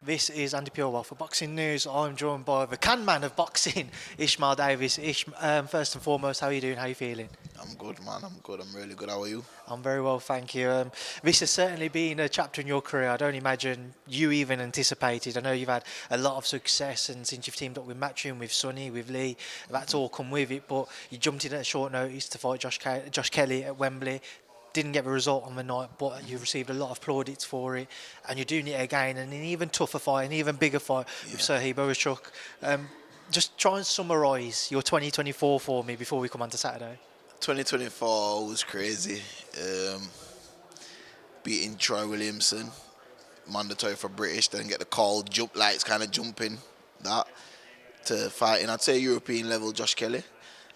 This is Andi Purewal for Boxing News. I'm joined by the can man of boxing, Ishmael Davis. First and foremost, how are you doing? How are you feeling? I'm good, man. I'm good. I'm really good. How are you? I'm very well, thank you. This has certainly been a chapter in your career I don't imagine you even anticipated. I know you've had a lot of success, and since you've teamed up with Matchroom, with Sonny, with Lee, that's all come with it. But you jumped in at short notice to fight Josh Kelly at Wembley. Didn't get the result on the night, but you received a lot of plaudits for it, and you're doing it again, and an even tougher fight, an even bigger fight with Serhii Bohachuk. Just try and summarise your 2024 for me before we come on to Saturday. 2024 was crazy. Beating Troy Williamson, mandatory for British, then get the call, jump lights kind of jumping that to fighting. I'd say European level Josh Kelly.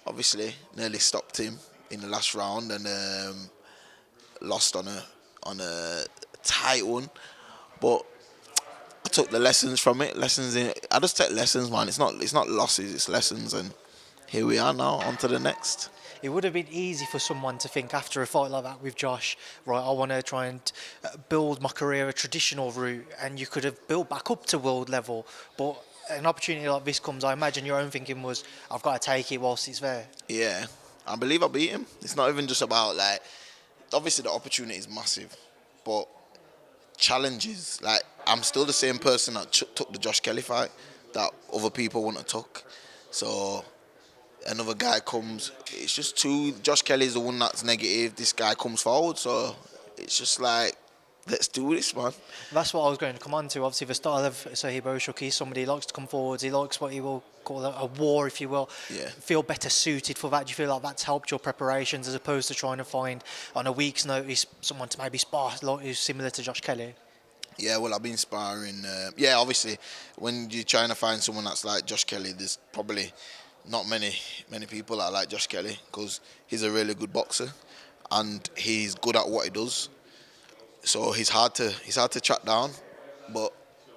Obviously, nearly stopped him in the last round and lost on a tight one, but I took the lessons from it. I just take lessons, man. It's not losses, it's lessons, and here we are now. On to the next. It would have been easy for someone to think after a fight like that with Josh, right, I want to try and build my career a traditional route, and you could have built back up to world level. But an opportunity like this comes, I imagine your own thinking was, I've got to take it whilst it's there. Yeah, I believe I beat him. It's not even just about like, obviously the opportunity is massive, but challenges, like I'm still the same person that took the Josh Kelly fight that other people wouldn't have took. So another guy comes, it's just two. Josh Kelly is the one that's negative. This guy comes forward, so it's just like, let's do this, man. That's what I was going to come on to. Obviously, the style of Serhii Bohachuk, he's somebody who likes to come forwards. He likes what he will call a war, if you will. Yeah. Feel better suited for that. Do you feel like that's helped your preparations as opposed to trying to find, on a week's notice, someone to maybe spar like who's similar to Josh Kelly? Yeah, well, I've been sparring. Obviously, when you're trying to find someone that's like Josh Kelly, there's probably not many people that are like Josh Kelly because he's a really good boxer and he's good at what he does. So he's hard to track down. But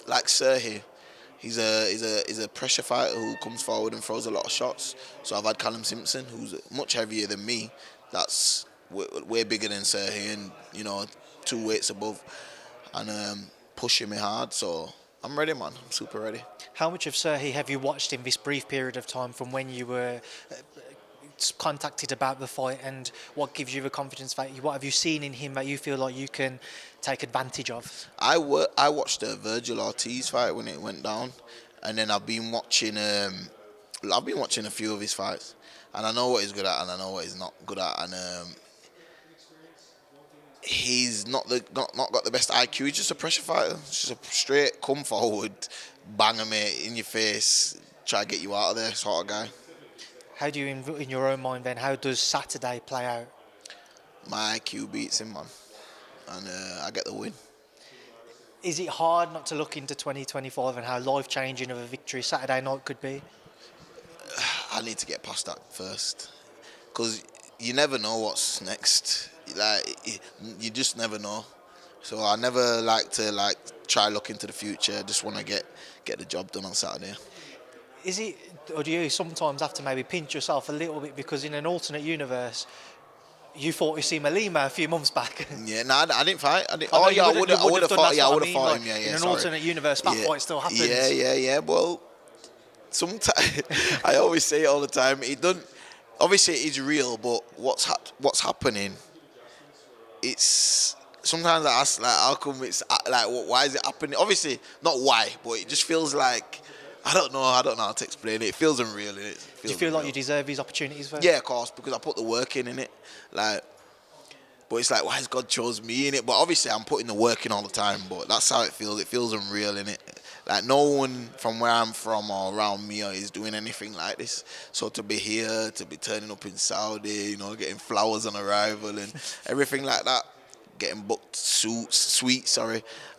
like Serhii, he's a pressure fighter who comes forward and throws a lot of shots. So I've had Callum Simpson, who's much heavier than me. That's way bigger than Serhii, and 2 weights above, and pushing me hard. So I'm ready, man. I'm super ready. How much of Serhii have you watched in this brief period of time from when you were contacted about the fight, and what gives you the confidence that what have you seen in him that you feel like you can take advantage of? I watched the Virgil Ortiz fight when it went down, and then I've been watching a few of his fights, and I know what he's good at and I know what he's not good at, and he's not got the best IQ. He's just a pressure fighter. He's just a straight come forward, bang him in your face, try to get you out of there sort of guy. How do you, in your own mind then, how does Saturday play out? My IQ beats him, man, and I get the win. Is it hard not to look into 2025 and how life-changing of a victory Saturday night could be? I need to get past that first, because you never know what's next. Like, you just never know. So I never like to try look into the future. I just want to get the job done on Saturday. Is it, or do you sometimes have to maybe pinch yourself a little bit because in an alternate universe, you fought Ishmael Davis a few months back? Yeah, no, I didn't fight. I would have fought. Yeah, I would have fought him. Yeah, in an alternate universe, that fight still happens. Yeah. Well, sometimes I always say it all the time. It don't. Obviously, it's real, but what's happening? It's sometimes I ask, like, how come it's like, why is it happening? Obviously, not why, but it just feels like, I don't know how to explain it. It feels unreal, innit? Do you feel like you deserve these opportunities? Though? Yeah, of course, because I put the work in it. Like, but it's like, why has God chose me in it? But obviously, I'm putting the work in all the time. But that's how it feels. It feels unreal, innit? Like, no one from where I'm from or around me is doing anything like this. So to be here, to be turning up in Saudi, getting flowers on arrival and everything like that, getting booked sweet,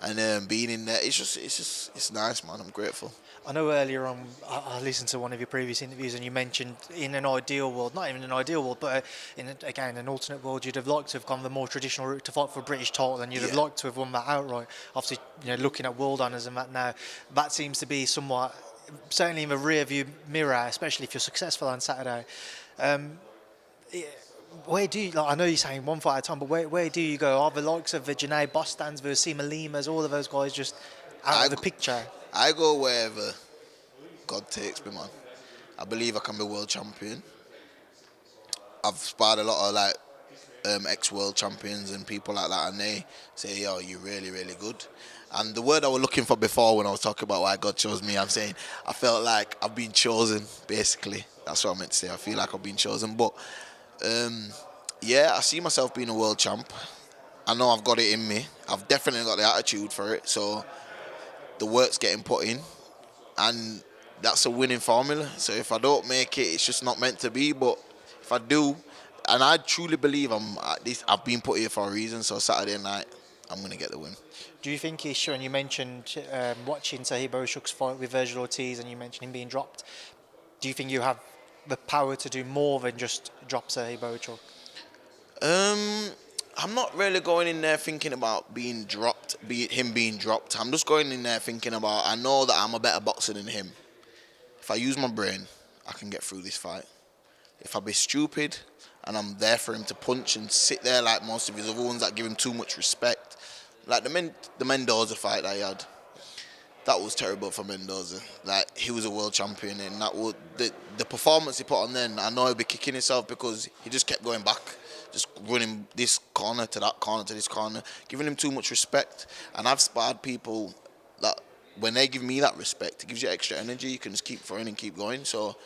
and being in there, it's nice, man. I'm grateful. I know earlier on, I listened to one of your previous interviews and you mentioned in an ideal world, not even an ideal world, but in an alternate world, you'd have liked to have gone the more traditional route to fight for a British title, and you'd have liked to have won that outright. Obviously, looking at world honours and that now, that seems to be somewhat, certainly in the rear view mirror, especially if you're successful on Saturday. Where do you, I know you're saying one fight at a time, but where do you go? Are the likes of the Junaid Bostans, the Sima Limas, all of those guys just out of the picture? I go wherever God takes me, man. I believe I can be world champion. I've sparred a lot of like ex-world champions and people like that, and they say, "Yo, you're really, really good." And the word I was looking for before when I was talking about why God chose me, I'm saying I felt like I've been chosen. Basically, that's what I meant to say. I feel like I've been chosen, but yeah, I see myself being a world champ. I know I've got it in me. I've definitely got the attitude for it. So the work's getting put in, and that's a winning formula. So if I don't make it, it's just not meant to be. But if I do, and I truly believe I've been put here for a reason. So Saturday night, I'm gonna get the win. Do you think, Isha, and you mentioned watching Serhii Bohachuk's fight with Virgil Ortiz, and you mentioned him being dropped. Do you think you have the power to do more than just drop Serhii Bohachuk? I'm not really going in there thinking about being dropped, him being dropped. I'm just going in there thinking about I know that I'm a better boxer than him. If I use my brain, I can get through this fight. If I be stupid and I'm there for him to punch and sit there like most of his other ones that give him too much respect, like the Mendoza fight that he had, that was terrible for Mendoza. Like he was a world champion, and that was the performance he put on. Then I know he'll be kicking himself because he just kept going back, just running this corner to that corner to this corner, giving him too much respect. And I've sparred people that when they give me that respect, it gives you extra energy. You can just keep throwing and keep going. So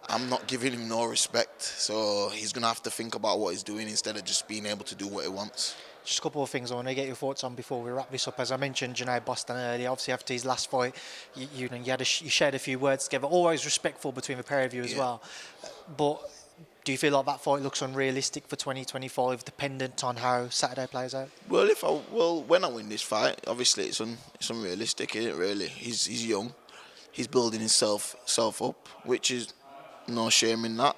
I'm not giving him no respect. So he's gonna have to think about what he's doing instead of just being able to do what he wants. Just a couple of things I want to get your thoughts on before we wrap this up. As I mentioned, Junaid Bostan earlier, obviously after his last fight, you shared a few words together. Always respectful between the pair of you as well. But do you feel like that fight looks unrealistic for 2025, dependent on how Saturday plays out? Well, when I win this fight, obviously it's unrealistic, isn't it? Really, he's young, he's building himself up, which is no shame in that,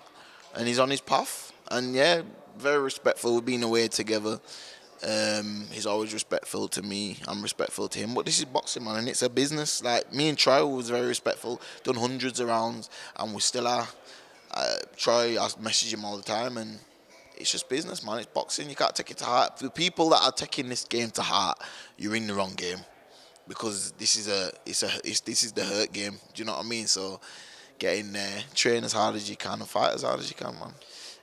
and he's on his path. And yeah, very respectful. We've been away together. He's always respectful to me. I'm respectful to him. But this is boxing, man, and it's a business. Like me and Troy was very respectful. Done hundreds of rounds, and we still are. Troy, I message him all the time, and it's just business, man. It's boxing. You can't take it to heart. The people that are taking this game to heart, you're in the wrong game, because this is the hurt game. Do you know what I mean? So get in there, train as hard as you can, and fight as hard as you can, man.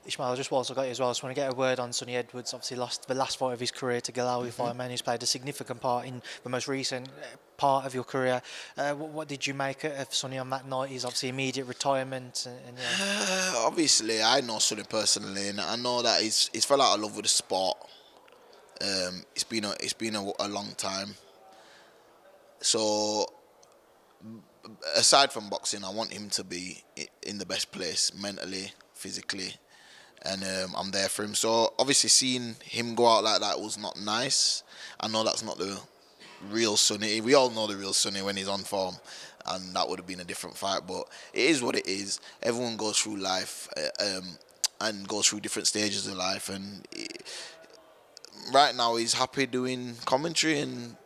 Ishmael, just whilst I got you as well, I just want to get a word on Sonny Edwards. Obviously lost the last fight of his career to Galawi fireman, who's played a significant part in the most recent part of your career. What did you make of Sonny on that night? His obviously immediate retirement. Obviously, I know Sonny personally, and I know that he's fell out of love with the sport. It's been a long time. So, aside from boxing, I want him to be in the best place mentally, physically. And I'm there for him. So obviously seeing him go out like that was not nice. I know that's not the real Sonny. We all know the real Sonny when he's on form, and that would have been a different fight. But it is what it is. Everyone goes through life and goes through different stages of life. And right now he's happy doing commentary, and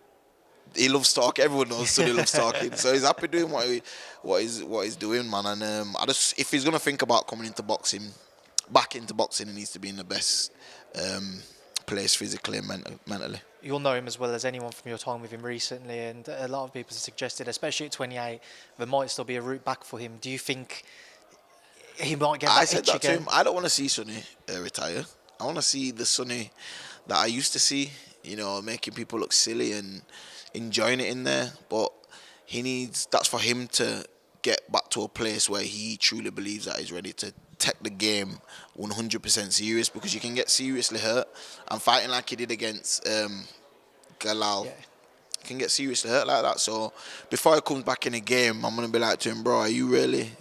he loves talking. Everyone knows Sonny loves talking. So he's happy doing what he's doing, man. And if he's gonna think about coming into boxing, back into boxing, he needs to be in the best place physically and mentally. You'll know him as well as anyone from your time with him recently, and a lot of people have suggested, especially at 28, there might still be a route back for him. Do you think he might get that itch again? I said that to him. I don't want to see Sonny retire. I want to see the Sonny that I used to see, making people look silly and enjoying it in there. But that's for him to get back to a place where he truly believes that he's ready to take the game 100% serious, because you can get seriously hurt, and fighting like he did against Galal, can get seriously hurt like that. So before he comes back in the game, I'm going to be like to him, bro, are you really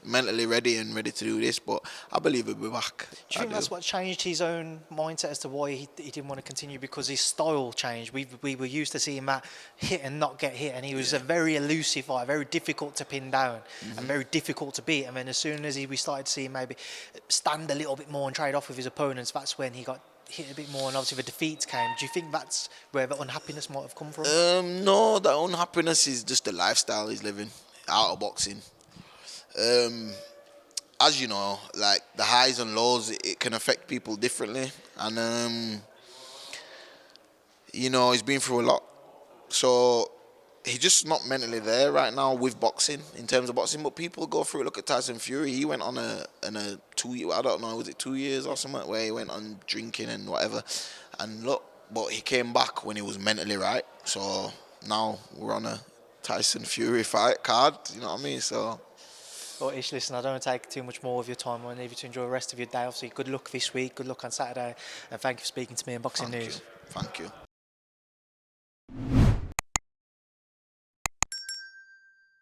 mentally ready and ready to do this? But I believe he'll be back. Do you think that's what changed his own mindset as to why he didn't want to continue? Because his style changed. We were used to seeing Matt hit and not get hit, and he was a very elusive fighter, very difficult to pin down and very difficult to beat. And then as soon as we started to see him maybe stand a little bit more and trade off with his opponents, that's when he got hit a bit more, and obviously the defeats came. Do you think that's where the unhappiness might have come from? No, the unhappiness is just the lifestyle he's living out of boxing. As you know, like the highs and lows, it can affect people differently, and he's been through a lot. So he's just not mentally there right now with boxing, in terms of boxing. But people go through it. Look at Tyson Fury. He went on a 2 year, I don't know, was it 2 years or something, where he went on drinking and whatever. And look, but he came back when he was mentally right. So now we're on a Tyson Fury fight card. You know what I mean? So. Well, Ish, listen, I don't want to take too much more of your time. I want to leave you to enjoy the rest of your day. Obviously, good luck this week, good luck on Saturday, and thank you for speaking to me in Boxing Thank News. you. Thank you.